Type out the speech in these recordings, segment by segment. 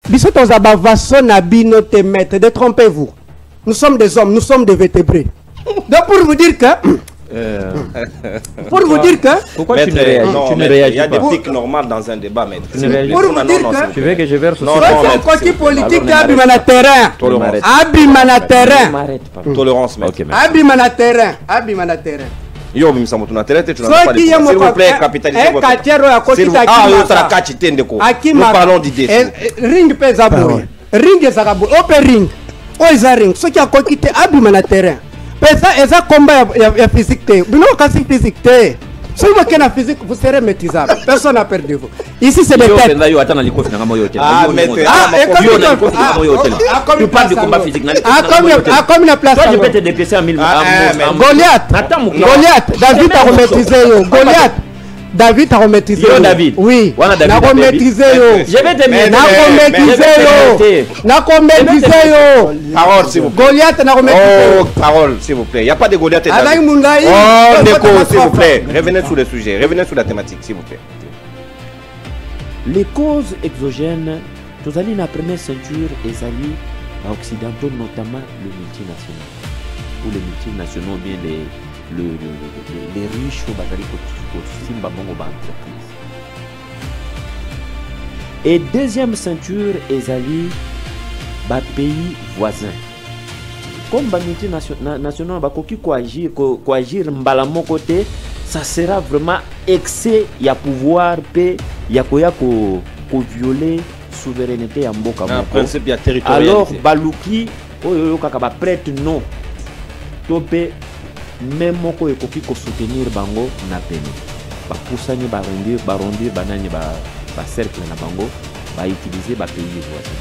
Bisoto Zabavaso Nabino te mettre, détrompez-vous. Nous sommes des hommes, nous sommes des vertébrés. Donc pour vous dire que... Pour vous dire que... Pourquoi maître, tu ne réagis, non, tu ne maître, réagis il y a pas. des pics normaux dans un débat, maître. Tu ne réagis Pour vous pas. dire que... Tu veux que je verse Non, aussi? non, C'est un maître, côté politique qui Alors, abîme le terrain. Tolérance. Abîme le terrain. M'arrête pas. Tolérance, maître. Ok, merci. Abîme le terrain. Abîme le terrain. Yo, Mimsamoto, na télé, tu n'as Soit pas de qui est S'il vous plaît, un capitalisez votre... quartier à côté S'il vous- de Ah, Akimaka. yo, t'as la cachette de quoi. Nous Akimaka. parlons d'idées. Ring pesa boy. Ring ezaka boy. Open ring. Oiza ring. Ce qui a côté abîme le terrain. Pesa eza combat ya physique te. Bino kasi physique te. Si vous avez la physique, vous serez maîtrisable. Personne n'a perdu vous. Ici, c'est des têtes. Ah, maître. Tu parles de combat physique. Comme la place. Toi, je vais te déplacer à 1000. Goliath. Goliath. David a maîtrisé. Goliath. David a maîtrisé. David. Oui. N'a maîtrisé. Je vais te maîtriser. Parole, s'il vous plaît. Goliath n'a maîtrisé. Oh, parole, s'il vous plaît. Il n'y a pas de Goliath et Alain David. Moungaï. Oh, Déco, s'il vous plaît. Revenez sur le sujet. Revenez sur la thématique, s'il vous plaît. Les causes exogènes, tous allez la première ceinture et alliés occidentaux, notamment le multinational. Ou les multinationaux, bien les riches au Bazari Simba Bongo entreprise. Et deuxième ceinture et alliés pays voisins. Comme les multinationaux, coagir mbalamo côté, ça sera vraiment excès, il y a pouvoir, il y a violer souveraineté en Mboka. Principe, il y a territorialité. Alors, Baluki, kaka prête non. Topé, même moko ekoki ko soutenir bango na pene. Ba poussani ba rondir banani ba cercle na bango, ba utiliser ba pays voisins.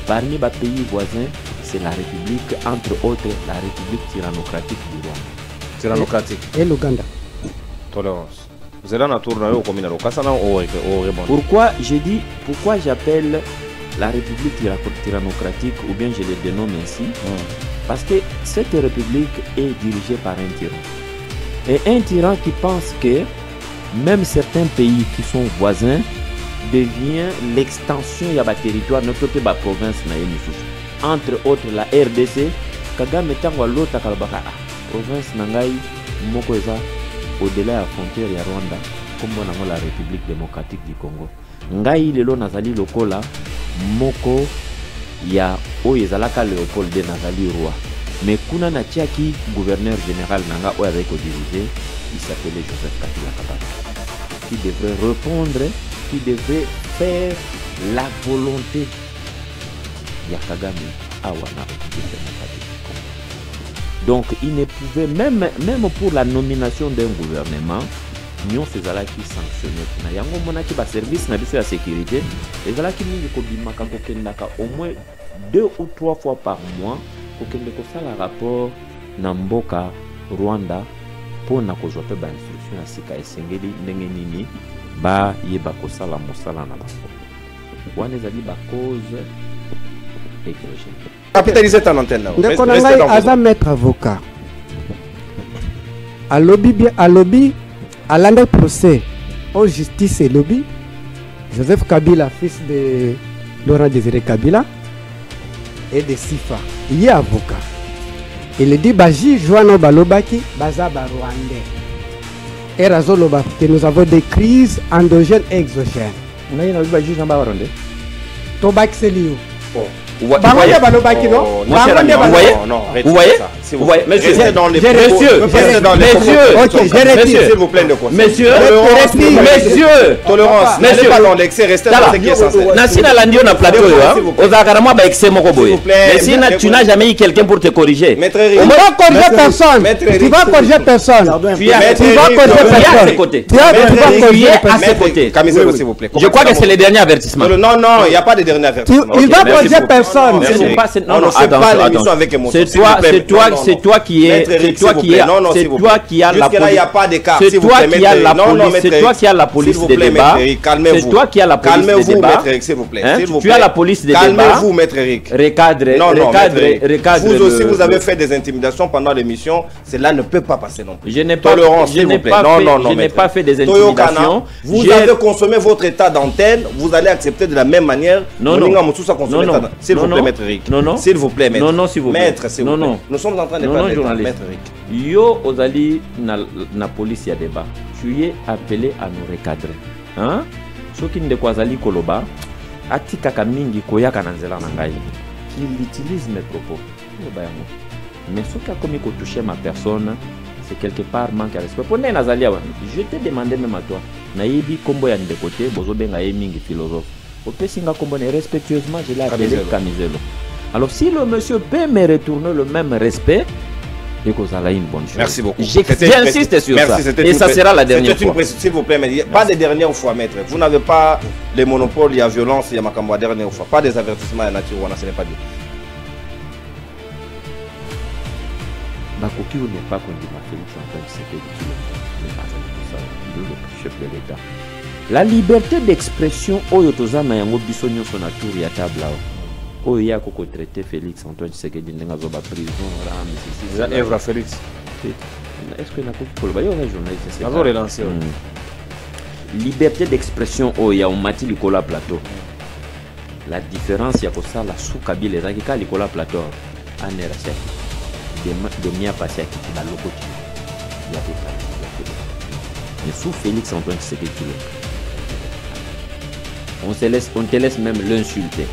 Parmi les pays voisins, c'est la République, entre autres, la République tyrannocratique du Rwanda. Tyrannocratique. Et l'Ouganda. Tolérance. Vous êtes dans la tour au communal. Pourquoi j'appelle la République tyrannocratique ou bien je le dénomme ainsi? Parce que cette République est dirigée par un tyran. Et un tyran qui pense que même certains pays qui sont voisins devient l'extension de la territoire, notre province. Entre autres, la RDC, Kagame tango l'autre province Nangai, Moko au-delà de la frontière de Rwanda, comme on a la République démocratique du Congo. Ngai lelo nazali lokola moko ya oyezalaka Léopold de nazali roi. Mais kuna na tiaki gouverneur général nanga oyo avec dirigé, il s'appelait Joseph Kabila Kabange, qui devrait répondre, qui devrait faire la volonté ya Kagame awa na République démocratique du Congo. Donc il ne pouvait même pour la nomination d'un gouvernement, nous faisons qui sanctionner. Na yango mona ki ba service na biso ya sécurité, ezala ki mingi ko bimaka ko kendaka au moins 2 ou 3 fois par mois ko kende ko sala rapport na mboka Rwanda pour na ko jope ba instruction ya sika esengeli ndenge nini ba yeba ko sala mosala na bango. Wana ezali ba cause écologique. Capitaliser ta antenne là. Ndeko na ngai aza maître avocat. À lobby à l'année procès au justice et lobby, Joseph Kabila, fils de Laurent Désiré Kabila et de Sifa, il est avocat. Il dit Baji Joano Balobaki, Baza Rwandais. Et Razoloba, que nous avons des crises endogènes et exogènes. On a eu Baji Jean Rwandais. Tobak Selio. Vous voyez, monsieur, s'il vous plaît, monsieur, tolérance, n'allez pas dans l'excès, restez dans ce qui est censé. Nasina Landio na plateau, aux agarama ba excès moko boy. Mais si tu n'as jamais eu quelqu'un pour te corriger, on va corriger personne. Tu vas corriger personne. Tu vas corriger personne. Je crois que c'est le dernier avertissement. Non, il n'y a pas de dernier avertissement. Il va corriger personne. Non, c'est pas l'émission avec émotion. C'est toi c'est toi qui es, c'est toi qui as la police. Jusque-là, il n'y a pas d'écart. C'est toi qui as la police. C'est toi qui as la police des débats. C'est toi qui as la police des débats. Calmez-vous, Maître Eric, s'il vous plaît. Tu as la police des débats. Calmez-vous, Maître Eric. Recadre. Vous aussi, vous avez fait des intimidations pendant l'émission. Cela ne peut pas passer non plus. Je n'ai pas fait des intimidations. Vous avez consommé votre état d'antenne. Vous allez accepter de la même manière. Non. S'il vous plaît, Maître Eric. S'il vous plaît, Maître. Non, s'il vous plaît. Maître, s'il vous plaît. Nous sommes en train de parler de Maître Eric. Yo, Ozali, na police y a débat. Tu es appelé à nous recadrer. Hein? Ce qui ne quoi Zali Koloba, Atika Kamingi Koya Kananzela Nangai, qu'il utilise mes propos. Mais ce qui a commis que toucher ma personne, c'est quelque part manque de respect. Je t'ai demandé même à toi. Naïbi Kombo Yann de côté, Bozo Benga Mingi philosophe. Au Pessinga Kombo respectueusement, je l'ai appelé Kamizelo. Alors si le monsieur peut me retourner le même respect, et que ça a une bonne chose. Merci beaucoup. J'insiste sur ça. Et ça sera la dernière fois. S'il vous plaît, mais pas de dernière fois, maître. Vous n'avez pas les monopoles, il y a violence, il y a Makambo la dernière fois. Pas des avertissements à nature, ce n'est pas dit. Bakoki n'est pas connu par Félix Antoine Tshisekedi, le chef de l'État. La liberté d'expression, Oyotoza Mayango Bissonio son tour ya table. Oya Koko traité Félix Antoine Tshisekedi dans la prison. Evra Félix. Est-ce que n'a pas journaliste? Liberté d'expression, Oya Mati Likola Plateau. La différence, il y a que ça, la sous-Kabyle, les Akika Likola Plateau, en Erasiaki. De mia passé à qui dans le côté. Il y a des cas. Mais sous Félix Antoine Tshisekedi, on te laisse même l'insulter.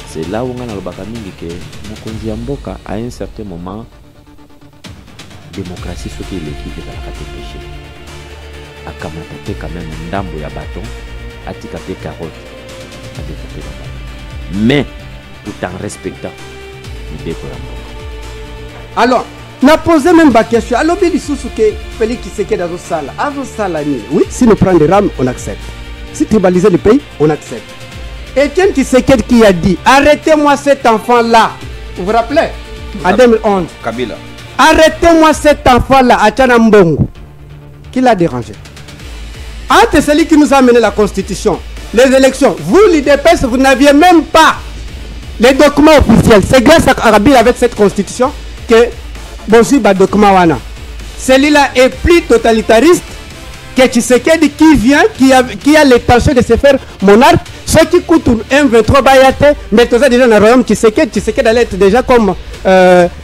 C'est là où on a le bakamini que Mokonzi Mboka à un certain moment, démocratie ce qui est l'équipe de la péché. A Kamatape quand même un dambo ya bâton, a tikapé carotte, a découpé la bâton. Mais tout en respectant l'idée pour la mort. Alors, n'a posé même ma question. Alors, il sous que Félix Tshisekedi dans la salle. Oui, si nous prenons des rames, on accepte. Si tribaliser le pays, on accepte. Etienne Tshisekedi qui a dit arrêtez-moi cet enfant-là. Vous vous rappelez? En 2011. Kabila. Arrêtez-moi cet enfant-là à Tchanambongo. Qui l'a dérangé? Entre celui qui nous a amené la constitution, les élections, vous, l'IDPS, vous n'aviez même pas les documents officiels. C'est grâce à Kabila avec cette constitution que Bonsiba document wana. Celui-là est plus totalitariste que Tshisekedi qui vient, qui a l'intention de se faire monarque. Ce qui coûte un 23 bayate, mais tout ça déjà dans le royaume Tshisekedi allait être déjà comme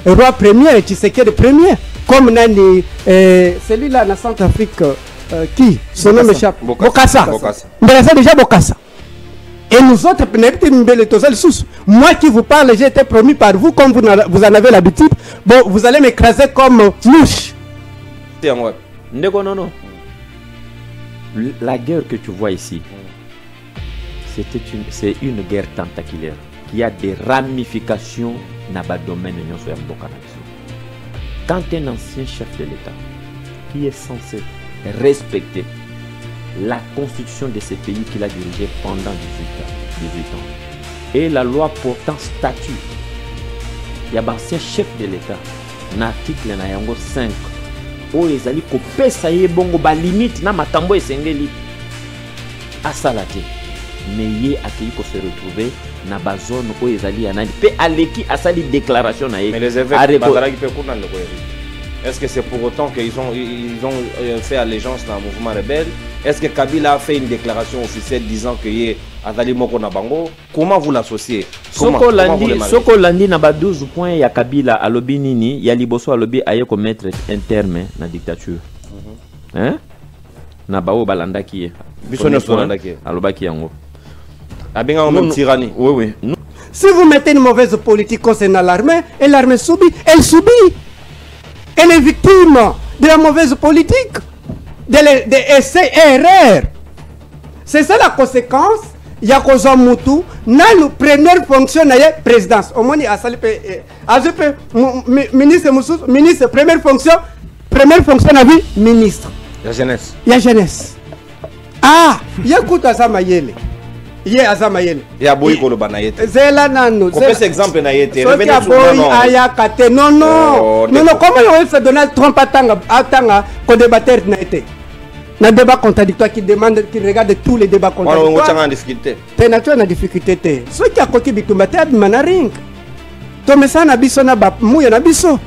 roi premier et Tshisekedi premier. Comme Nani, celui-là dans Centrafrique, qui son nom m'échappe. Bokassa. Mais c'est déjà Bokassa. Et nous autres, moi qui vous parle, j'ai été promis par vous, comme vous en avez l'habitude, bon, vous allez m'écraser comme mouche. Non. La guerre que tu vois ici, c'est une guerre tentaculaire qui a des ramifications dans le domaine de l'Union. Quand un ancien chef de l'État qui est censé respecter la constitution de ce pays qu'il a dirigé pendant 18 ans et la loi portant statut, il y a un ancien chef de l'État, l'article 5, où ils allaient couper ça y est bon ba limite na matambo esengeli à salate, mais il a accueilli pour se retrouver na ba zone où ils allaient anani pe aleki à sali déclaration na mais les évêques est-ce que c'est pour autant qu'ils ont fait allégeance dans le mouvement rebelle? Est-ce que Kabila a fait une déclaration officielle disant que y est Azali Moko Nabango? Comment vous l'associez? Soko Landi na ba 12 points ya Kabila à lobby nini ya liboso à lobby aye ko mettre un terme na dictature. Hein? Na ba o balanda ki e. Bisonyo balanda ki. Alobaki yango. Abenga on même tyrannie. Oui. Si vous mettez une mauvaise politique concernant l'armée, et l'armée subit, elle subit. Elle est victime de la mauvaise politique, de essais et erreurs. C'est ça la conséquence. Il y a que Moutou, dans la première fonction de la présidence. Au moins, il y a ministre, première fonction de vie, ministre. La jeunesse. Il y a jeunesse. Ah, il y a Kouta Samayele. Ye azama yele. Ya boy ko lo banayete. Zela nano. On fait exemple na yete. Revenez sur boy ayakate. Non non. Non non, comment on fait Donald Trump atanga ko débatteur na été. Na débat contradictoire qui demande qui regarde tous les débats contradictoires. On est en difficulté. T'es naturel en difficulté. Ce qui a côté bitumate admanaring. To mesana biso na ba muya na biso.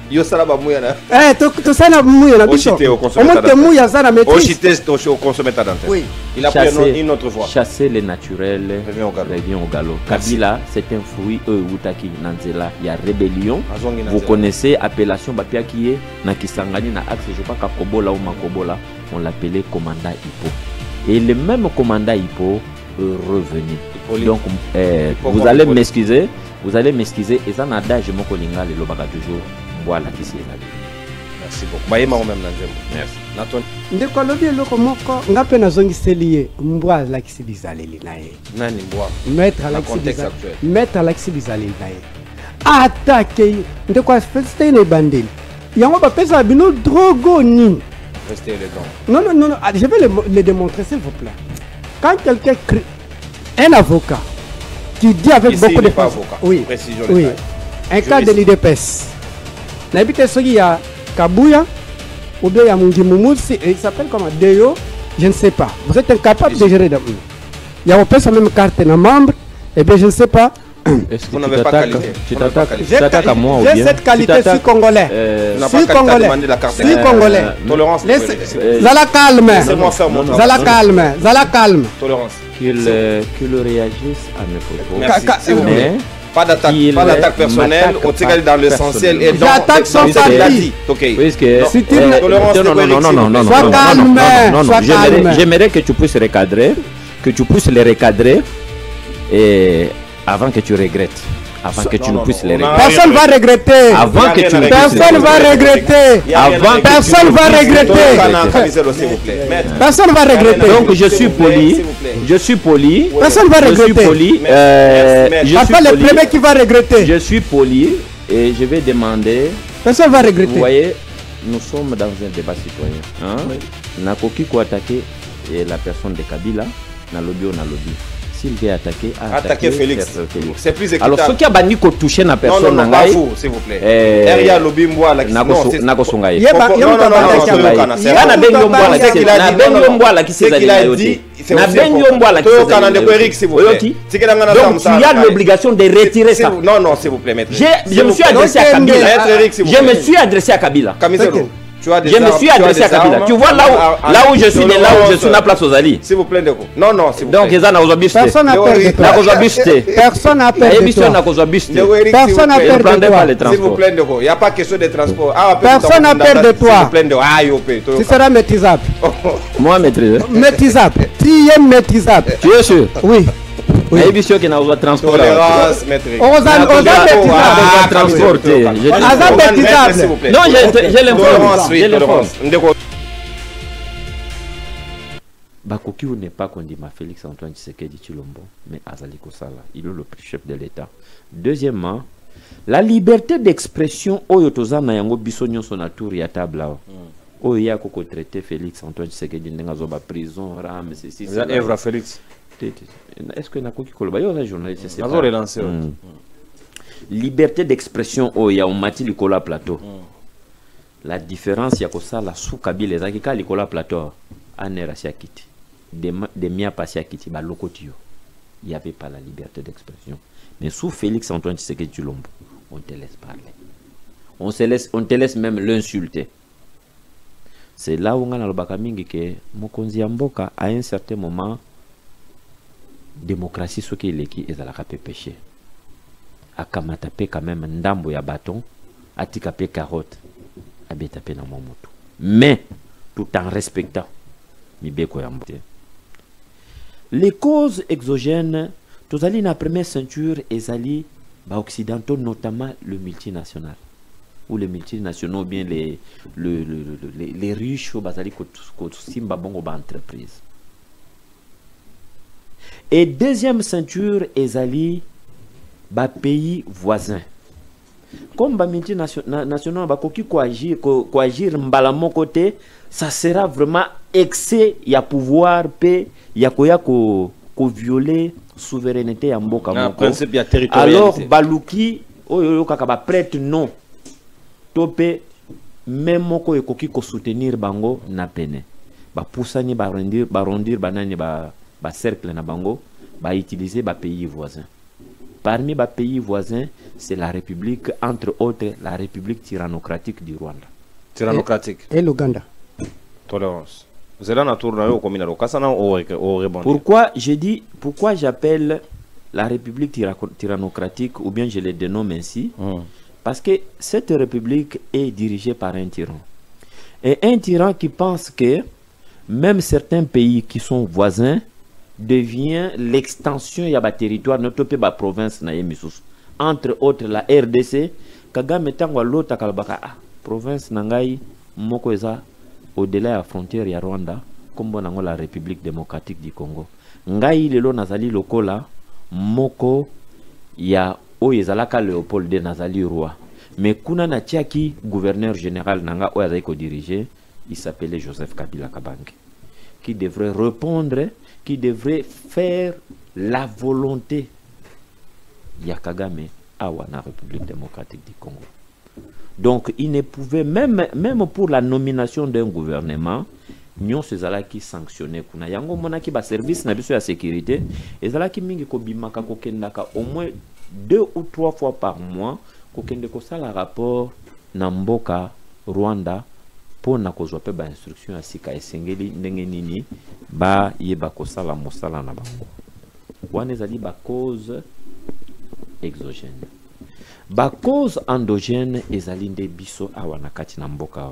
Yo sala ba muya na. To sana muya na biso. On monte muya sana maîtrise. Oshite au consommateur dentaire. Oui. Il a pris une autre voie. Chasser les naturels, revient au galop. Kabila, c'est un fruit, Wutaki, Nanzela, il y a rébellion. Vous connaissez appellation Bapiakie, Nakisangani, na axe, je crois qu'à Kobola ou Makobola, on l'appelait commandant Hippo. Et le même commandant Hippo revenait. Donc, vous allez m'excuser, et ça n'a d'âge, mon colinga, le lobaka toujours, voilà qui c'est la vie. Merci beaucoup. Bayema même nanzemo. Merci. Naton. Ndeko lobi eloko moko ngape nazongiseli ye mbwa alakisi bizaleli na ye. Nani mbwa? Maître alakisi bizaleli na ye. Attaque ndeko afeste ne bandeli. Yango bapesa bino drogo nini? Restez les dents. Non, je vais le démontrer s'il vous plaît. Quand quelqu'un crie, un avocat qui dit avec ici, beaucoup de pas avocat. Oui. Précision Oui. Un cas de l'IDPS. N'habite ce qu'il y a Kabouya, ou bien il y a Mungimumusi, il s'appelle comment Deyo, je ne sais pas. Vous êtes incapable de gérer d'abord. Il y a sa même carte de membre, et bien je ne sais pas. Est-ce que vous n'avez pas qualité? Tu t'attaques à moi ou bien? J'ai cette qualité, je suis congolais. Je suis congolais. Je suis congolais. Tolérance. Zala calme. Laissez-moi faire mon travail. Zala calme. Zala calme. Tolérance. Qu'il réagisse à mes propos. Merci. S'il vous plaît. Pas d'attaque personnelle, on tire dans l'essentiel et dans j'attaque son parti. Ok. Non. Sois calme. J'aimerais que tu puisses recadrer, et avant que tu regrettes. Avant que tu ne puisses les regretter. Personne va regretter. Avant que tu ne Personne va regretter. Personne va regretter. Personne va regretter. Donc je suis poli. Je suis poli. Personne va regretter. Je suis poli. Enfin le premier qui va regretter. Je suis poli et je vais demander. Personne va regretter. Vous voyez, nous sommes dans un débat citoyen. Hein? Nakoki ko attaquer la personne de Kabila, na lobby ou na lobby. S'il veut attaquer Félix. C'est plus équitable. Alors, ce qui a banni qu'on touche la personne, non, pas vous, s'il vous plaît. Derrière lobby mboa la donc tu as l'obligation de retirer ça. Non, s'il vous plaît, maître. Je me suis adressé à Kabila. Je me suis adressé à Kabila. Je me suis adressé à Kabila. Tu vois là où je suis, là où je suis, la place aux alliés. S'il vous plaît, non, s'il vous plaît. Donc, ils ont aux personne n'a peur de toi. Personne n'a peur de toi. Personne n'a peur de toi. S'il vous plaît, il n'y a pas question de transport. Personne n'a peur de toi. Tu seras maîtrisable. Moi, maîtrisable. Maîtrisable. Tu es maîtrisable. Tu es sûr? Oui. Oui. Il qui n'a pas transport. Tolérance, maître. Transporter. Non, j'ai l'informe. Bakoki n'est pas qu'on dit ma Félix Antoine Tshisekedi Tshilombo, mais Azali Kosala, il est le chef de l'État. Deuxièmement, la liberté d'expression, Oyotoza na yango bisonyo son atour ya table. Oya koko traité Félix Antoine Tshisekedi n'engazoba prison, ram, ceci. Evra Félix. Est-ce que Nakoki Koloba, il y a un journaliste, c'est pas relancé. Liberté d'expression, Oya, on m'a dit Nicolas Plateau. La différence, il y a que ça, la sous Kabila, les Akika, Nicolas Plateau, Anera Siakiti, des Mia Pasiakiti, Balokotio. Il n'y avait pas la liberté d'expression. Mais sous Félix Antoine Tshisekedi Tshilombo, on te laisse parler. On te laisse même l'insulter. C'est là où on a le bakamingi que Mokonzi Mboka, à un certain moment, démocratie, ce qui est qui est à la péché. A kamatape quand même ndambo ya bâton, a tikape carotte, a betape na momoto. Mais, tout en respectant, mibeko ya mbote. Les causes exogènes, tous allés dans la première ceinture, et allés occidentaux, notamment le multinational. Ou les multinationaux, bien les riches, bazali simba bongo ba entreprise. Et deuxième ceinture, ezali ba pays voisins. Comme ba multinationaux ba koki ko agir mbala mon côté, ça sera vraiment excès ya pouvoir pe ya koya ko ko violer souveraineté ya mboka moko. Principe ya territorialité. Alors baluki oyo kaka ba prête non. Topé même moko ekoki ko soutenir bango na pene. Ba poussani ba rondir banani ba cercle na bango, ba utiliser ba pays voisins. Parmi les pays voisins, c'est la République, entre autres, la République tyrannocratique du Rwanda. Tyrannocratique. Et l'Ouganda. Tolérance. Vous êtes dans tour au communal au Pourquoi j'ai dit, pourquoi j'appelle la République tyrannocratique, ou bien je le dénomme ainsi, parce que cette République est dirigée par un tyran. Et un tyran qui pense que même certains pays qui sont voisins devient l'extension de la territoire notre pays province na yemisus entre autres la RDC Kagame tangwa lota kalbaka province nangai moko eza au-delà de la frontière ya Rwanda comme nango la République démocratique du Congo ngai lelo nazali lokola moko ya oyezalaka Léopold de nazali roi mais kuna na tiaki gouverneur général nanga oyazali ko diriger il s'appelait Joseph Kabila Kabange qui devrait répondre, qui devrait faire la volonté de Kagame à la République démocratique du Congo. Donc, il ne pouvait, même pour la nomination d'un gouvernement, nous sommes qui sanctionner. Kuna yango mona ki ba service na biso ya sécurité, ezala ki mingi ko bimaka ko kendaka au moins 2 ou 3 fois par mois ko kende ko sala rapport na mboka Rwanda. Pour na kozwa pe ba instruction ya sika esengeli ndenge nini ba yeba kosala mosala na bango wana ezali ba cause exogène ba cause endogène ezali nde biso awa na kati na mboka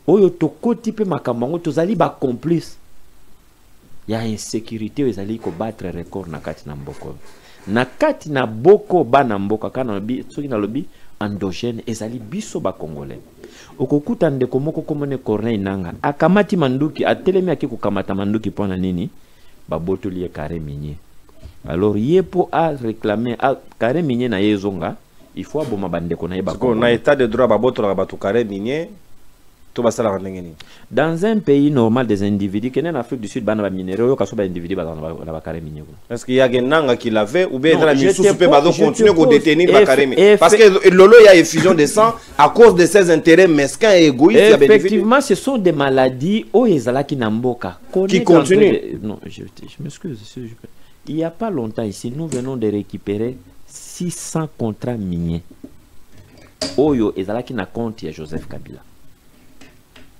oyo tokoti pe makambo tozali ba complice ya insécurité ezali ko battre record na kati na mboka na kati na boko bana mboka kana bi soki na lobi endogène ezali biso ba congolais okokuta ndeko moko komone Corneille Nanga akamati manduki atelemi aki kukamata manduki pona nini babotoli ye Carré Minier alors yepo a réclamer a Carré Minier na yezonga il faut aboma bandeko na ye ba na état de droit babotola batu Carré Minier to basala ngeni dans un pays normal des individus qui en Afrique du Sud bana ba minéraux kaso ba individu ba na Carré Minier est-ce qu'il y a Nanga qui l'avait ou bien la mission peut pas continuer à détenir ba Carré Minier parce que lolo il y a effusion de sang à cause de ses intérêts mesquins et égoïstes. Effectivement ce sont des maladies o ezala ki na mboka qui continuent. Non je m'excuse il y a pas longtemps ici nous venons de récupérer 600 contrats miniers oyo ezala ki na compte ya Joseph Kabila.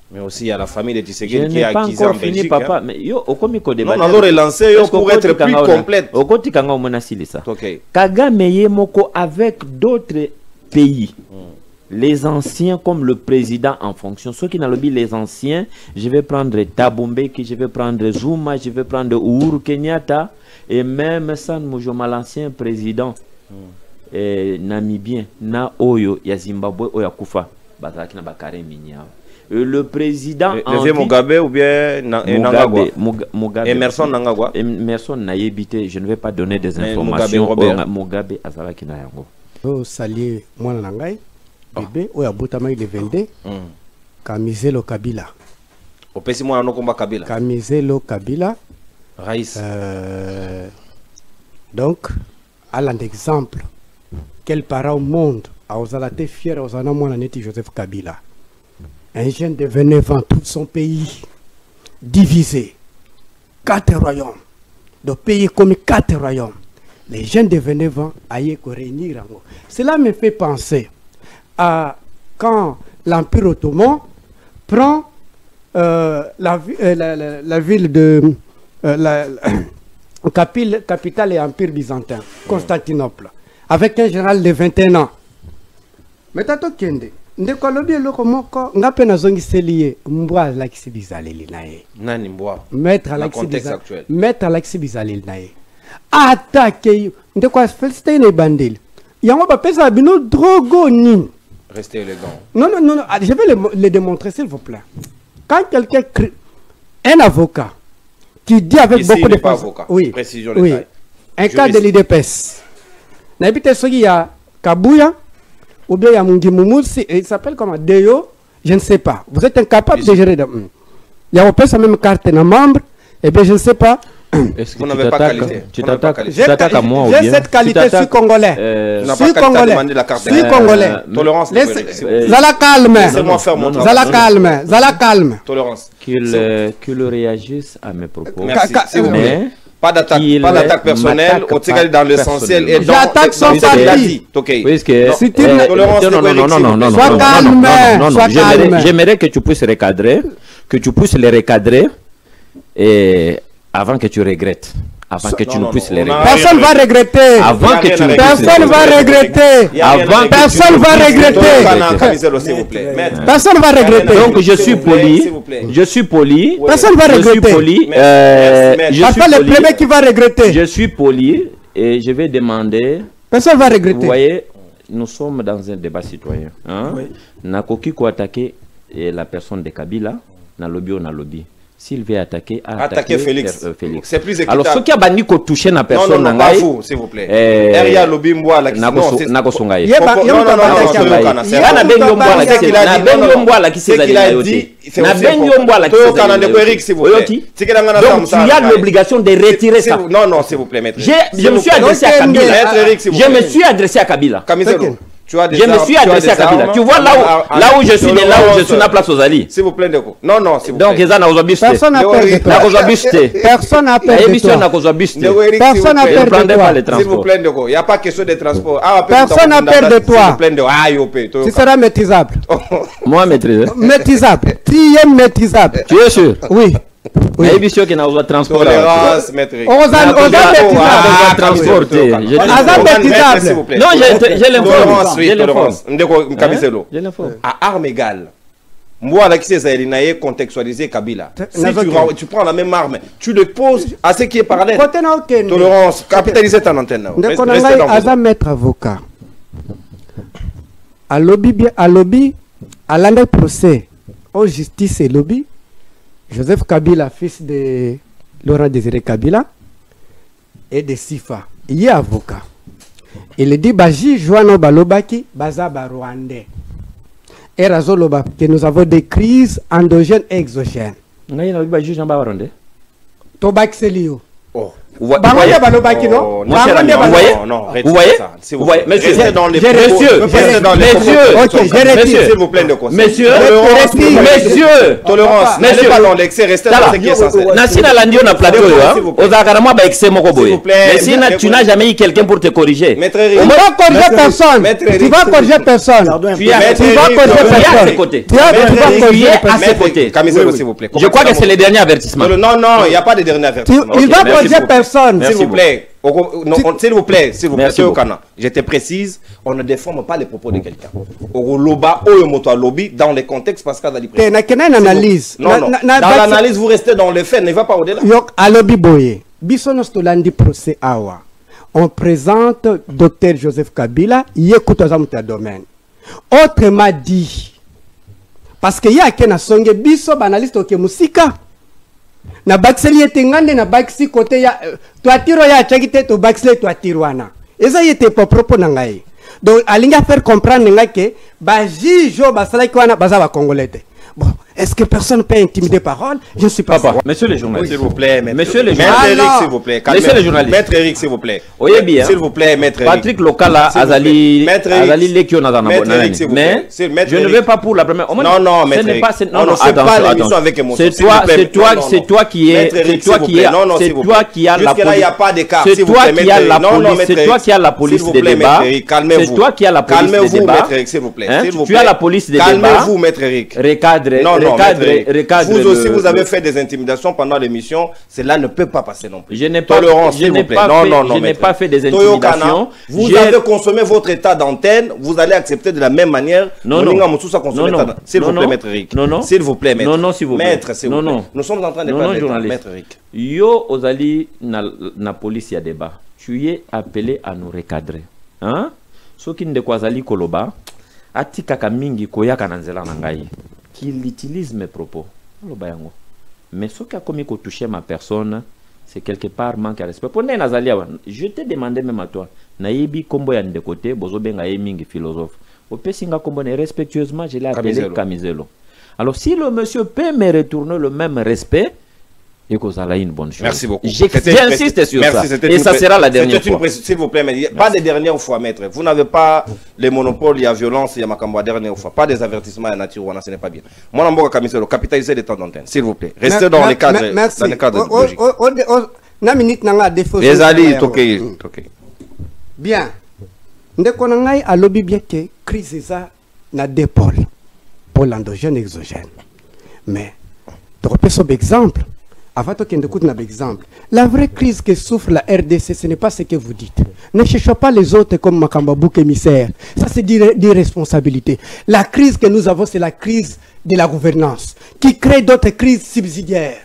Mais aussi il y a la famille de Tshisekedi qui est acquise en Belgique. Papa, mais yo okomi ko débattre. Non, on a relancé pour être plus complète. Okoti kanga omona silisa. OK. Kagame ye moko avec d'autres pays. Les anciens comme le président en fonction. Ceux qui n'ont lobby les anciens, je vais prendre Thabo Mbeki, je vais prendre Zuma, je vais prendre Uhuru Kenyatta et même San Mujoma l'ancien président namibien na oyo ya Zimbabwe oya kufa bazaki na Bakare Minya. Le président Mugabe ou bien Mugabe Emerson Nangagwa Emerson Nayebite, je ne vais pas donner des informations. Mugabe azalaki na yango. Oh saluer mwana nangai bébé oya botama il est 22 Kamizelo Kabila. Opesi mwana no komba Kabila. Kamizelo Kabila Raïs. Donc à l'exemple quel parent au monde a osé fier aux anamona neti Joseph Kabila. Un jeune de 29 ans, tout son pays divisé. 4 royaumes. De pays comme 4 royaumes. Les jeunes de 29 ans aillent réunir. Cela me fait penser à quand l'Empire ottoman prend la ville de la capitale et empire byzantin, Constantinople, avec un général de 21 ans. Mais tato kende. Ndekolobi eloko moko ngape nazongi seliye mbwa la kisibizaleli nae nani mbwa mettre la kisibizaleli mettre la kisibizaleli nae attaquer ndekwa féliciter ne bandeli yango ba pesa bino drogo ni restez élégant. Non je vais le démontrer s'il vous plaît. Quand quelqu'un un avocat qui dit avec ici, beaucoup de avocat. Oui, précision oui. Un cas de l'IDPS n'habite soki ya Kabuya ou bien il y a Mungi Mumutsi, il s'appelle comment Deyo, je ne sais pas. Vous êtes incapable de gérer. Il y a même carte de membre, et bien je ne sais pas. Est-ce que Vous n'avez pas qualité. tu Vous n'avez pas t'attaques qualité. tu t'attaques à moi ou J'ai bien cette qualité, je suis congolais. Tu n'as Je suis pas qualité à congolais. demander la carte. Je suis congolais. Tolérance. Zala calme. Laissez-moi faire mon travail. Zala calme. Zala calme. Tolérance. qu'il réagisse à mes propos. Merci. S'il vous plaît. Mais Pas d'attaque qu'il personnelle, m'attaque au Tségal dans l'essentiel et dans J'attaque son ce qu'il a parti. dit. Ok. puisque Si tu tolérance, non, Sois calme. Sois calme. j'aimerais que tu puisses recadrer, les recadrer et avant que tu regrettes. Avant que tu ne puisses les regretter. Personne va regretter. Avant que tu ne puisses Personne va regretter. Avant Personne va regretter. S'il vous plaît. Maître. Personne va regretter. Donc je suis S'il poli. vous plaît. Je suis poli. Personne va Je suis regretter. poli. Merci. Je Parce suis que le poli. premier qui va regretter. Je suis poli et je vais demander. Personne va Vous regretter. voyez, nous sommes dans un débat citoyen. Hein? Nakoki ko attaquer la personne de Kabila, na lobby ou na lobby. S'il veut attaquer Félix. Félix. C'est plus équitable. Alors, ce qui a banni ko toucher na personne non, pas vous, s'il vous plaît. Eria lobby mboa la Nakosongaye. Yeba- Non, yeba non, non, tabaka non, kama. non, non, Yeba Kana benyo tabaka mboa la kama. kisi na benyo mboa la kisi Ce qu'il za a yote. dit, c'est Na aussi benyo important. mboa la kisi Toi, za Canada yote. Eric, s'il vous plaît. Oyoti. C'est qu'il a un Donc tu as l'obligation de retirer ça. Non, non, s'il vous plaît, maître. Je me suis adressé à Kabila. Maître Eric, s'il vous Je plaît. me suis adressé à Kabila. Camiselo, tu as des Je me armes, suis tu as adressé des à Kabila. armes. Tu vois là où je suis, là où je suis, na place aux alliés. S'il vous plaît, Ndeko. Non, non, s'il vous plaît. Donc, ils ont aujourd'hui Personne n'a peur de toi. Personne n'a peur de Émission n'a toi. qu'aux habitudes. Ndeko Eric, s'il vous Personne n'a plaît. peur Ne prendrez de pas toi. les S'il vous transports. plaît, Ndeko. Il n'y a pas question de transport. Ah, Personne n'a peur de toi. S'il vous plaît, Ndeko. Ah, Yopé. Tu seras maîtrisable. Moi, maîtrise. Maîtrisable. Tu es maîtrisable. Tu es sûr? Oui. Oui. Émission qui n'a pas de transport. Tolérance, maître Eric. Oza transporter. S'il vous plaît. Non, j'ai l'informe. Tolérance, J'ai oui, l'informe. tolérance. Ndeko Camiselo. J'ai l'informe. À armes égales. Moi, là, qui c'est Zaïlinaye, contextualiser Kabila. Si tu prends la même arme, tu le poses à ce qui est parallèle. Côté na okende. Tolérance, capitaliser ta antenne. Ndeko Restez nangai dans vos aza maître avocat. A lobby à l'année procès au justice et lobby. Joseph Kabila, fils de Laurent Désiré Kabila et de Sifa. Il est avocat. Il dit Baji Joano Balobaki Bazaba Rwandais. Et Razoloba que nous avons des crises endogènes et exogènes. Tobak Selio. Oh. Bangonde Balobaki non? Mon cher ami, vous voyez? Vous voyez? Vous voyez? Monsieur, Restez dans les messieurs, Ok, je retire. S'il vous plaît, Ndeko. messieurs, Tolérance, Tolérance, n'allez messieurs. pas dans l'excès, restez dans ce qui est censé. Nasina Landio na plateau, S'il vous plaît. aux Akaramwa ba excès moko boye. S'il vous plaît. Mais si tu n'as jamais eu quelqu'un pour te corriger. Maître Tu Eric. vas corriger personne. Maître Tu Eric, vas corriger personne. Tu as Maître Tu vas Eric, corriger Maître à ses personne. côtés. Tu vas corriger à personne. ses côtés. Camiselo, s'il vous plaît. Je crois que c'est le dernier avertissement. Non, non, il n'y a pas de dernier avertissement. Il va merci corriger beaucoup. personne. S'il vous plaît. S'il vous plaît, s'il vous plaît, Merci beaucoup. je te précise, on ne déforme pas les propos de quelqu'un. Au loba, au moto lobby, dans les contextes, parce qu'il y a des Tu n'as une analyse. Non, non. Dans l'analyse, vous restez dans les faits, ne va pas au-delà. Yok alobi boye. Bisonos tolandi procès awa. On présente Dr Joseph Kabila, yekuta za muta domaine. Autrement dit, parce que y a kena songe biso banaliste oke musika. Na bakseli yetengande na baksi côté ya toatiro ya chakite to bakseli toatirwana. Eza yete po propos na ngai. Donc alinga faire comprendre nga que ba jijo basala ki wana baza ba congolais. Bon, est-ce que personne peut intimider parole? Je ne suis pas Papa, sûr. monsieur les journalistes. S'il vous plaît, maître. Monsieur les Maître journalistes. Eric, s'il vous plaît. Laissez les journalistes. Maître Eric, s'il vous plaît. Oyez bien. S'il vous plaît, maître Eric. Patrick Lokala S'il vous plaît. Azali Maître Eric. Azali Lekio Nazana Maître Eric, s'il vous plaît. C'est Maître je ne Eric. vais pas pour la première. Non, non, ce maître n'est Eric. pas On ne fait pas l'émission avec émotion. C'est s'il vous toi, plaît. c'est toi, Non, non, c'est toi qui es, Maître c'est Eric, toi s'il vous qui plaît. est, Non, non, c'est s'il vous toi plaît. qui a la Jusque-là, il n'y a pas d'écart. C'est s'il vous toi plaît, qui maître a Eric. la Non, non, police, maître c'est toi Eric. qui a la police S'il vous des plaît, débats. maître Eric, calmez-vous. C'est toi qui a la police des Calmez-vous, débats. maître Eric, s'il vous plaît. Hein, S'il vous tu as plaît. la police des débats. Calmez-vous, maître Eric. Recadre, Non, non, maître Eric. recadre. Vous aussi, vous avez fait des intimidations pendant l'émission. Cela ne peut pas passer non plus. Je n'ai pas, Tolérance, je s'il n'ai vous plaît. pas Non, fait, non, non, je n'ai maître pas Eric. fait des Toyo intimidations. Kana, vous J'ai- avez consommé votre état d'antenne, vous allez accepter de la même manière. Non, Moninga non. Moussoussa consomme Non, état non. d'antenne. S'il Non, vous plaît, non. maître Eric. Non, non. S'il vous plaît, maître. Non, non, s'il vous plaît. Maître, s'il vous Non, plaît. non. Nous sommes en train de Non, parler non, d'état, journaliste. maître Eric. Yo Ozali na police ya débat. Tu es appelé à nous recadrer. Hein? Soki ndeko azali koloba, atikaka mingi koyaka na nzela na ngai. Qu'il utilise mes propos. Loba yango. Mais ce qui a commis ko toucher ma personne, c'est quelque part manque de respect. Pour Nazali, je t'ai demandé même à toi. Naïbi kombo ya de côté, bozo benga mingi philosophe. Au Pessinga kombo respectueusement, je l'ai appelé Camiselo. Alors si le monsieur peut me retourner le même respect, et que ça a une bonne chose. Merci beaucoup. J'insiste sur ça. Et ça sera la dernière fois. S'il vous plaît, mais pas des dernières fois, maître. Vous n'avez pas les monopoles, il y a violence, il y a Makambo, dernière fois. Pas des avertissements à la nature, ce n'est pas bien. Moi, je Kamiselo, capitaliser les temps d'antenne, s'il vous plaît. Restez dans les cadres. Merci. Dans les cadres logiques. Les alliés, ok. Bien. Ndeko nangai a lobby bien que crise ça na deux pôles. Pôle endogène et exogène. Mais, tu repères un exemple. Avant que tu écoutes un exemple. La vraie crise que souffre la RDC, ce n'est pas ce que vous dites. Ne cherchez pas les autres comme Makamba bouc émissaire. Ça, c'est d'irresponsabilité. La crise que nous avons, c'est la crise de la gouvernance, qui crée d'autres crises subsidiaires.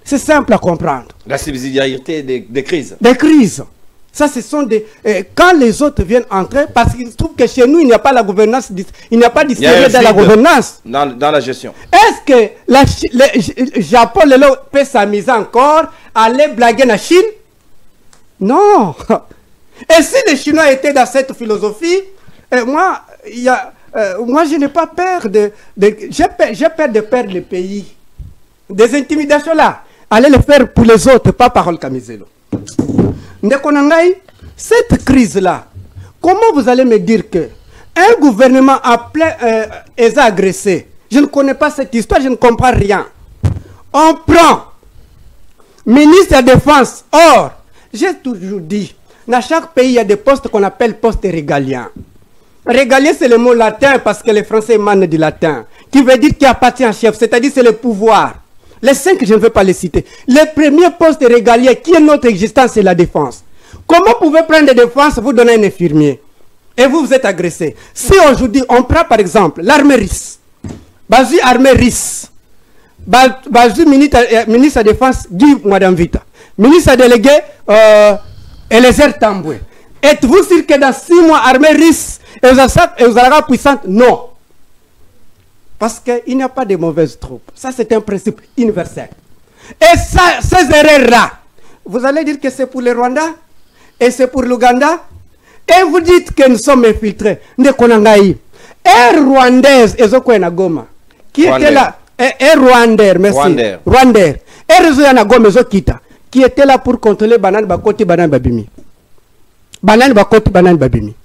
C'est simple à comprendre. La subsidiarité des crises. Des crises. Ça, ce sont des... quand les autres viennent entrer, parce qu'ils trouvent que chez nous, il n'y a pas la gouvernance, il n'y a pas d'histoire dans la gouvernance. Dans la gestion. Est-ce que le Japon peut s'amuser encore à aller blaguer la Chine? Non. Et si les Chinois étaient dans cette philosophie, moi, je n'ai pas peur j'ai peur de perdre le pays. Des intimidations là, allez le faire pour les autres, pas parole Kamizelo. Cette crise-là, comment vous allez me dire que un gouvernement a plein agressé? Je ne connais pas cette histoire, je ne comprends rien. On prend ministre de la Défense. Or, j'ai toujours dit, dans chaque pays, il y a des postes qu'on appelle postes régaliens. Régalien, c'est le mot latin parce que les Français émanent du latin, qui veut dire qui appartient à chef, c'est-à-dire c'est le pouvoir. Les 5, je ne veux pas les citer. Le premier poste régalien qui est notre existence, c'est la défense. Comment pouvez-vous prendre la défense, vous donner un infirmier et vous êtes agressé? Si aujourd'hui, on prend par exemple l'armée russe, Bazu armée russe, Bazu ministre de la Défense, Guy Mwadamvita, ministre délégué, Eliezer Tamboué. Êtes-vous sûr que dans 6 mois, armée russe, et vous aurez puissante? Non. Parce qu'il n'y a pas de mauvaises troupes. Ça, c'est un principe universel. Et ça, ces erreurs-là, vous allez dire que c'est pour le Rwanda et c'est pour l'Ouganda. Et vous dites que nous sommes infiltrés. Un Rwandaise, Goma, qui était là, un Rwandais, merci. Rwandais. Qui était là pour contrôler Banan Bakoti Banan Babimi. Banan Bakoti Banan Babimi.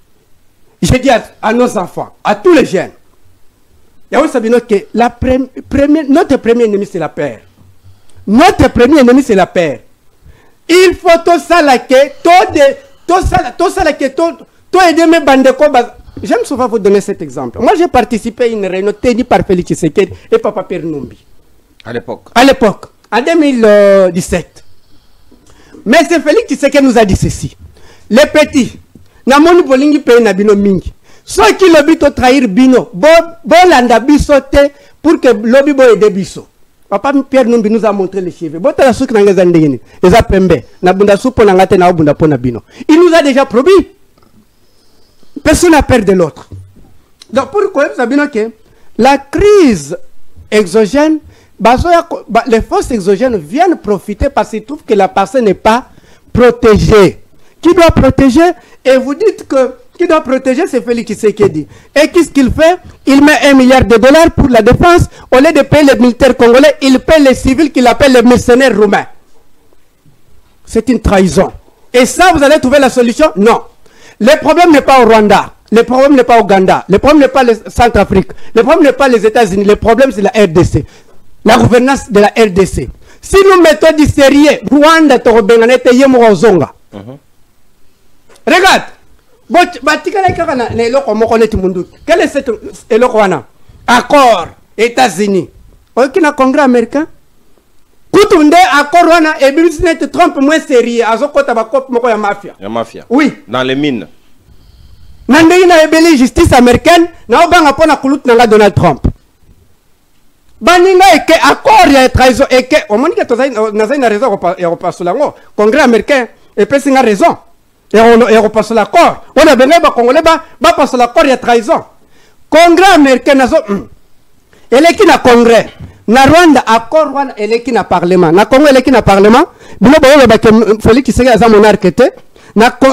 Je dis à nos enfants, à tous les jeunes, que notre premier ennemi c'est la paix. Notre premier ennemi c'est la paix. Il faut tout ça là que tout aider mes bandeko. J'aime souvent vous donner cet exemple. Moi j'ai participé à une réunion tenue par Félix Tshisekedi et Papa Pierre Numbi. À l'époque. En 2017. Mais c'est Félix Tshisekedi nous a dit ceci. Les petits, namoni bolingi paye na bino mingi. Ceux qui lobby to trahir bino, bolanda biso te pour que lobby bo ede biso. Papa Pierre Numbi nous a montré les cheveux. Bota la souk na ngeza ndengeni. Eza pembe. Na bunda soupo na ngate na obunda pona bino. Il nous a déjà promis. Personne n'a peur de l'autre. Donc pourquoi vous savez que la crise exogène, les forces exogènes viennent profiter parce qu'ils trouvent que la personne n'est pas protégée. Qui doit protéger? Et vous dites que qui doit protéger, c'est Félix Tshisekedi. Et qu'est-ce qu'il fait? Il met $1 milliard pour la défense. Au lieu de payer les militaires congolais, il paye les civils qu'il appelle les mercenaires roumains. C'est une trahison. Et ça, vous allez trouver la solution? Non. Le problème n'est pas au Rwanda. Le problème n'est pas au Ouganda. Le problème n'est pas le Centrafrique. Le problème n'est pas les États-Unis. Le problème, c'est la RDC. La gouvernance de la RDC. Si nous mettons du sérieux, Rwanda, regarde. Quel est cet accord États-Unis? Aucun congrès américain. Koutounde accord wana et business Trump moins sérieux azokota bakop moko ya mafia. La mafia. Oui. Dans les mines. Nandei na ebeli justice américaine na obanga pona kulut na Donald Trump. Baninga eke accord ya trahison eke omonika tozai na raison ya repasse lango. Congrès américain et presinga raison. Et on repasse l'accord. On a besoin de Congolais, va passer l'accord, il y a trahison. Congrès américain, il est qui na Congrès. Na Rwanda, accord Rwanda, il est qui na Parlement. Na Congo, il est qui na Parlement. Félix Tshisekedi a monarque.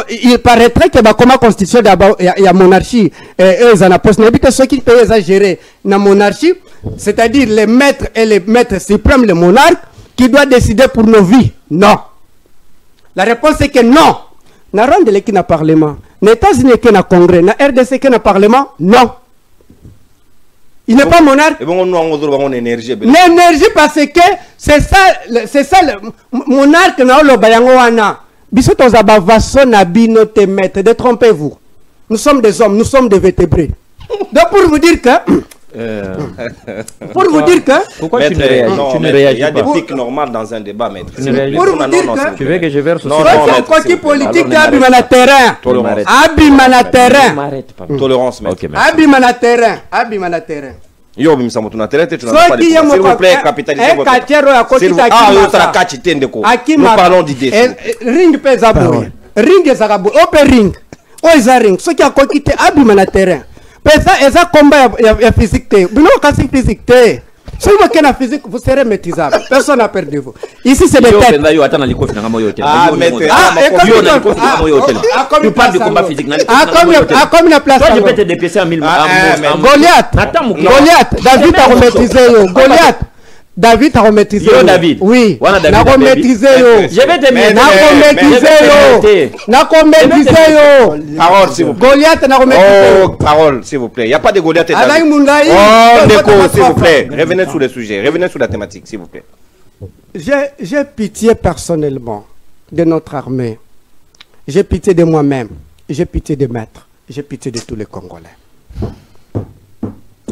Il paraîtrait que la constitution il y a monarchie. Et eux, en apposent. Ceux qui peuvent gérer la monarchie, c'est-à-dire les maîtres et les maîtres suprêmes, les monarques, qui doit décider pour nos vies. Non. La réponse est que non. Na rendre qui n'a parlement. Les États-Unis qui n'a congrès. Na RDC qui n'a parlement. Non. Il n'est pas monarque. L'énergie parce que c'est ça le monarque na lo bayango wana. Biso tozaba vaso na bino te mettre. Détrompez-vous. Nous sommes des hommes, nous sommes des vertébrés. Donc pour vous dire que pourquoi maître, tu ne réagis pas? Il y a des pics normaux dans un débat, maître. Tu ne réagis pour pas. vous dire que Tu veux que je verse Non, aussi? non, quoi qui politique Alors, abima na terrain. Tolérance. Abima na terrain. M'arrête pas. Tolérance, maître. Ok, merci. Abima na terrain. Abima na terrain. Yo bimsamoto na télé, tu n'as Soit pas qui de est s'il vous mon plaît, capitalisez votre Ah, yo tra kachite ndeko. Nous parlons d'idées. Ring pesa boy. Ring ezaka boy. Open ring. Oza ring. Soit qui a kokite abima na terrain. Pesa eza combat ya physique te. Bino kasi physique te. Si vous avez la physique, vous serez maîtrisable. Personne n'a peur de vous. Ici, c'est des têtes. Tu parles de combat physique. Comme la place. Toi, je vais te déplacer à 1000. Goliath. Goliath. David a remaîtrisé. Goliath. David a remaîtrisé. Yo, David. Oui. N'a remaîtrisé. Je vais te mettre. Parole, s'il vous plaît. Goliath n'a remaîtrisé. Oh, parole, s'il vous plaît. Il n'y a pas de Goliath et Alain David. Moundaï. Oh, Ndeko, s'il vous plaît. Revenez sur le sujet. Revenez sur la thématique, s'il vous plaît. J'ai pitié personnellement de notre armée. J'ai pitié de moi-même. J'ai pitié des maîtres. J'ai pitié de tous les Congolais.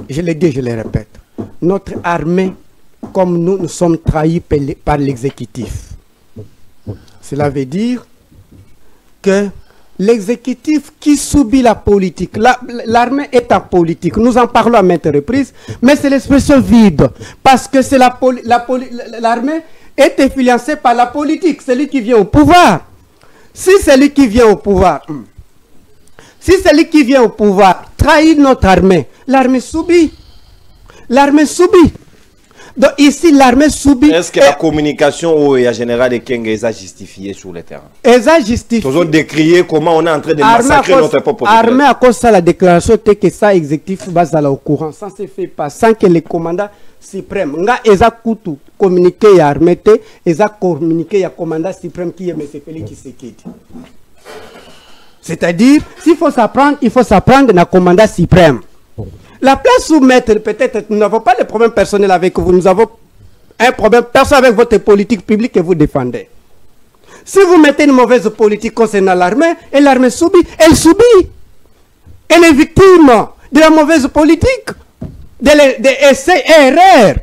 Je l'ai dit, je le répète. Notre armée, comme nous sommes trahis par l'exécutif. Cela veut dire que l'exécutif qui subit la politique, l'armée est en politique, nous en parlons à maintes reprises, mais c'est l'expression vide, parce que c'est l'armée est influencée par la politique, celui qui vient au pouvoir. Si celui qui vient au pouvoir, trahit notre armée, l'armée subit. L'armée subit. Donc ici, l'armée subit. Est-ce que la communication au général de Kenge est justifiée sur le terrain? Ils ont justifié. Ils ont décrié comment on est en train de massacrer notre propre population. Armée à cause de la déclaration que ça exécutif base au courant. Ça ne se fait pas sans que les commandants suprêmes. Ils ont communiqué à l'armée, ils ont communiqué à commandant suprême qui est M. Félix Tshisekedi. C'est-à-dire, s'il faut s'apprendre, il faut s'apprendre à commandant suprême. La place où mettre, peut-être, nous n'avons pas de problème personnel avec vous, nous avons un problème personnel avec votre politique publique que vous défendez. Si vous mettez une mauvaise politique concernant l'armée, et l'armée subit, elle subit. Elle est victime de la mauvaise politique, des essais et erreurs.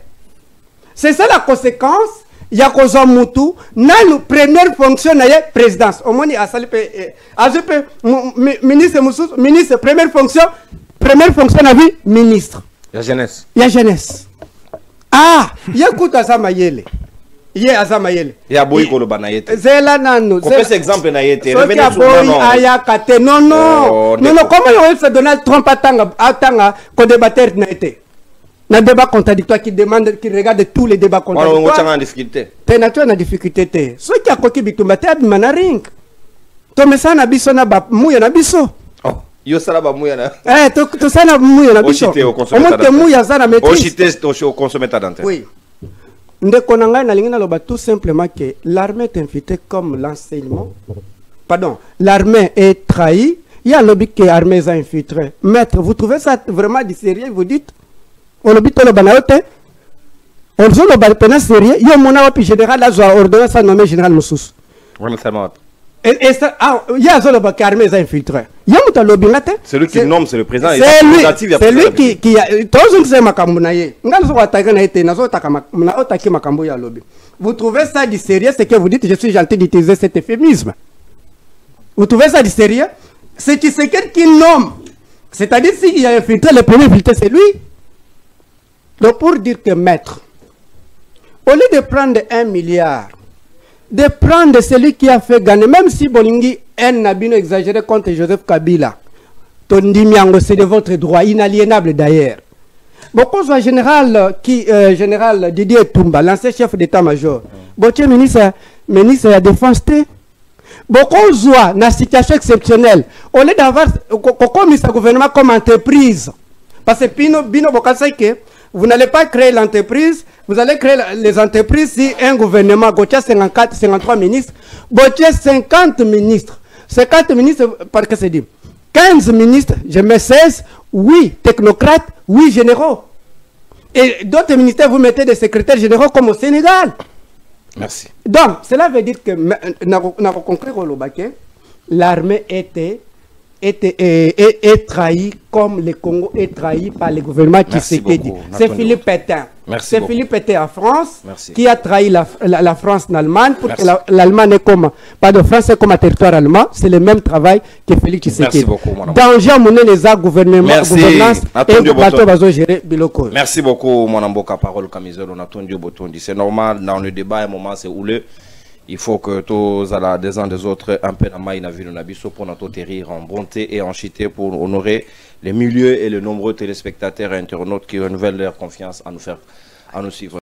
C'est ça la conséquence. Yakozo Moutou, notre première fonction est la présidence. Au moins, ministre, première fonction la vie, ministre. La jeunesse. La jeunesse. Ah, il y a Kouta Zamayele. Il y a Zamayele. Il y a Boy Koloba Nayete. Zela Nano. On fait cet exemple Nayete. Revenez sur le nom. Non, comment on se Donald Trump attend qu'on débatteur Nayete? Un débat contradictoire qui demande, qui regarde tous les débats contradictoires. On est en difficulté. T'es naturel en difficulté. Ceux qui a coqué bitumate abimana ring. Tome ça na biso na ba mouya na biso. Oh, yo sala ba mouya na. To ça na mouya na biso. On monte mouya ça na maîtrise. Ochité au consommateur dentaire. Oui. Ndeko nanga na linga loba tout simplement que l'armée est infiltrée comme l'enseignement. Pardon, l'armée est trahie. Il y a lobby que l'armée est infiltrée. Maître, vous trouvez ça vraiment du sérieux, vous dites? On le bito le banaote, on joue le balpena sérieux. Yo mona wapi général a ordonné sa nommer général Moussous. Oui, seulement. Et ça, il y a zolo ba armée infiltré. Yo muta lobby ngate. Celui qui nomme c'est le président. C'est lui qui a toujours c'est makambo na ye. Ngal zo ataka na été nazo takama na otaki makambo ya lobby. Vous trouvez ça du sérieux, c'est que vous dites je suis gentil d'utiliser cet euphémisme. Vous trouvez ça du sérieux? C'est quelqu'un qui nomme. C'est-à-dire s'il y a infiltré, le premier infiltré c'est lui. Donc pour dire que maître, au lieu de prendre 1 milliard, de prendre celui qui a fait gagner, même si Bolingi un nabino exagéré contre Joseph Kabila, Tondimiango, c'est de votre droit, inaliénable d'ailleurs. Beaucoup soit général Didier Toumba, l'ancien chef d'état-major, beaucoup ministre de la défense, beaucoup soit dans une situation exceptionnelle, au lieu d'avoir un gouvernement comme entreprise, parce que Bino Bokaseke, vous n'allez pas créer l'entreprise vous allez créer les entreprises si un gouvernement, Gauthier 54, 53 ministres, Gauthier 50 ministres. 50 ministres, par que c'est dit 15 ministres, je mets 16, oui, technocrates, oui, généraux. Et d'autres ministères, vous mettez des secrétaires généraux comme au Sénégal. Merci. Donc, cela veut dire que l'armée est trahi comme le Congo est trahi par le gouvernement Tshisekedi. C'est Philippe Pétain. C'est Philippe Pétain en France qui a trahi la France en Allemagne pour que l'Allemagne est comme, pas de France, c'est comme un territoire allemand. C'est le même travail que Félix Tshisekedi. Danger à mener les actes gouvernance et bateau va gérer Biloko. Merci beaucoup, mon amboka parole Camisole. On a entendu Botondi. C'est normal, dans le débat, à un moment, c'est houleux. Il faut que tous des uns des autres un peu dans la vie de Nabiso pour notre terrir en bonté et en chité pour honorer les milieux et les nombreux téléspectateurs et internautes qui renouvellent leur confiance à nous suivre.